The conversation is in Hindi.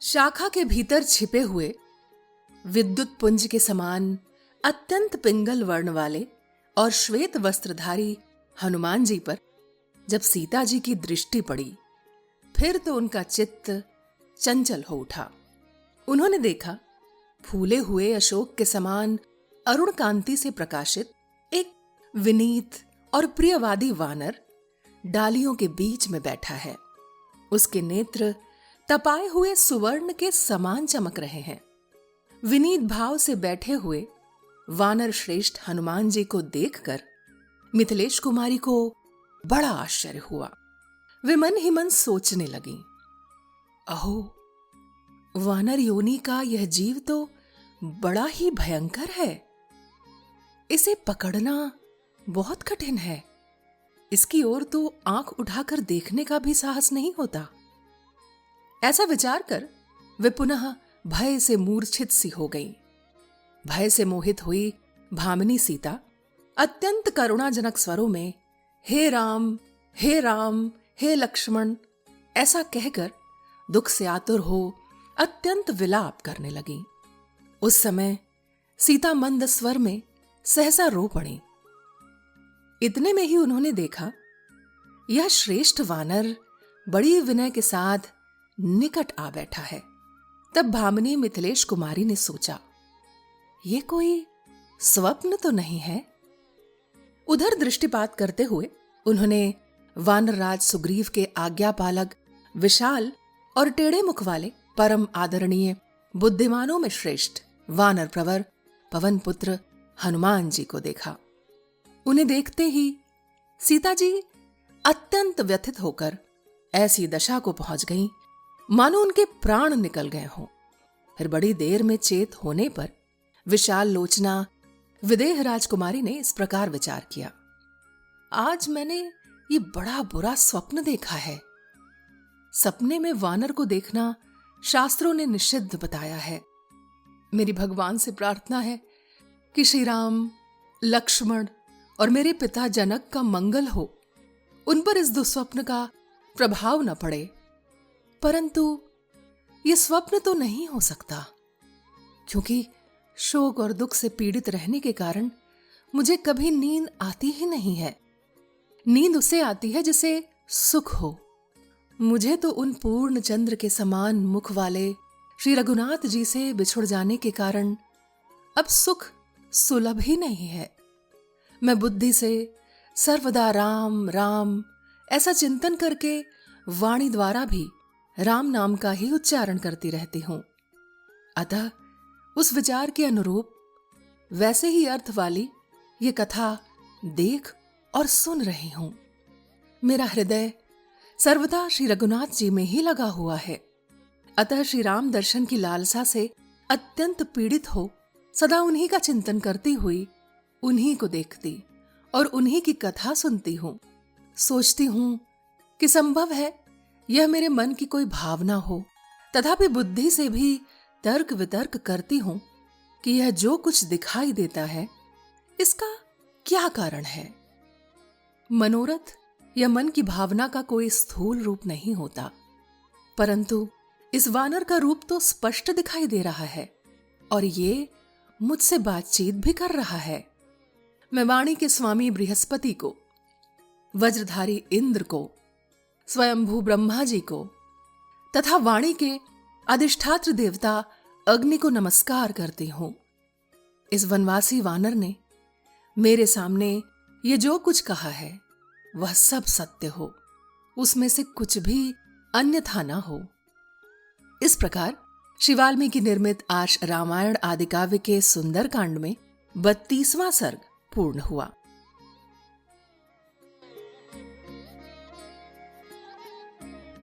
शाखा के भीतर छिपे हुए विद्युत पुंज के समान अत्यंत पिंगल वर्ण वाले और श्वेत वस्त्रधारी हनुमान जी पर जब सीता जी की दृष्टि पड़ी, फिर तो उनका चित्त चंचल हो उठा। उन्होंने देखा फूले हुए अशोक के समान अरुण कांति से प्रकाशित एक विनीत और प्रियवादी वानर डालियों के बीच में बैठा है। उसके नेत्र तपाए हुए सुवर्ण के समान चमक रहे हैं। विनीत भाव से बैठे हुए वानर श्रेष्ठ हनुमान जी को देखकर मिथिलेश कुमारी को बड़ा आश्चर्य हुआ। वे मन ही मन सोचने लगी, अहो, वानर योनि का यह जीव तो बड़ा ही भयंकर है। इसे पकड़ना बहुत कठिन है। इसकी ओर तो आंख उठाकर देखने का भी साहस नहीं होता। ऐसा विचार कर वे पुनः भय से मूर्छित सी हो गई। भय से मोहित हुई भामिनी सीता अत्यंत करुणाजनक स्वरों में हे राम, हे राम, हे लक्ष्मण ऐसा कहकर दुख से आतुर हो अत्यंत विलाप करने लगी। उस समय सीता मंद स्वर में सहसा रो पड़ी। इतने में ही उन्होंने देखा यह श्रेष्ठ वानर बड़ी विनय के साथ निकट आ बैठा है। तब भामिनी मिथिलेश कुमारी ने सोचा, ये कोई स्वप्न तो नहीं है। उधर दृष्टिपात करते हुए उन्होंने वानरराज सुग्रीव के आज्ञापालक विशाल और टेढ़े मुख वाले परम आदरणीय बुद्धिमानों में श्रेष्ठ वानर प्रवर पवन पुत्र हनुमान जी को देखा। उन्हें देखते ही सीता जी अत्यंत व्यथित होकर ऐसी दशा को पहुंच गईं मानो उनके प्राण निकल गए हों। फिर बड़ी देर में चेत होने पर विशाल लोचना विदेह राजकुमारी ने इस प्रकार विचार किया, आज मैंने ये बड़ा बुरा स्वप्न देखा है। सपने में वानर को देखना शास्त्रों ने निषिद्ध बताया है। मेरी भगवान से प्रार्थना है कि श्री राम, लक्ष्मण और मेरे पिता जनक का मंगल हो, उन पर इस दुस्वप्न का प्रभाव न पड़े। परंतु यह स्वप्न तो नहीं हो सकता, क्योंकि शोक और दुख से पीड़ित रहने के कारण मुझे कभी नींद आती ही नहीं है। नींद उसे आती है जिसे सुख हो। मुझे तो उन पूर्ण चंद्र के समान मुख वाले श्री रघुनाथ जी से बिछुड़ जाने के कारण अब सुख सुलभ ही नहीं है। मैं बुद्धि से सर्वदा राम राम ऐसा चिंतन करके वाणी द्वारा भी राम नाम का ही उच्चारण करती रहती हूं। अतः उस विचार के अनुरूप वैसे ही अर्थ वाली ये कथा देख और सुन रही हूं। मेरा हृदय सर्वदा श्री रघुनाथ जी में ही लगा हुआ है। अतः श्री राम दर्शन की लालसा से अत्यंत पीड़ित हो सदा उन्हीं का चिंतन करती हुई उन्हीं को देखती और उन्हीं की कथा सुनती हूं। सोचती हूं कि संभव है यह मेरे मन की कोई भावना हो, तथापि बुद्धि से भी तर्क वितर्क करती हूं कि यह जो कुछ दिखाई देता है इसका क्या कारण है। मनोरथ या मन की भावना का कोई स्थूल रूप नहीं होता, परंतु इस वानर का रूप तो स्पष्ट दिखाई दे रहा है और ये मुझसे बातचीत भी कर रहा है। मैं वाणी के स्वामी बृहस्पति को, वज्रधारी इंद्र को, स्वयंभू ब्रह्मा जी को तथा वाणी के अधिष्ठात्र देवता अग्नि को नमस्कार करती हूं। इस वनवासी वानर ने मेरे सामने ये जो कुछ कहा है वह सब सत्य हो, उसमें से कुछ भी अन्यथा न हो। इस प्रकार श्री वाल्मीकि निर्मित आज रामायण आदि काव्य के सुंदर कांड में 32वां सर्ग पूर्ण हुआ।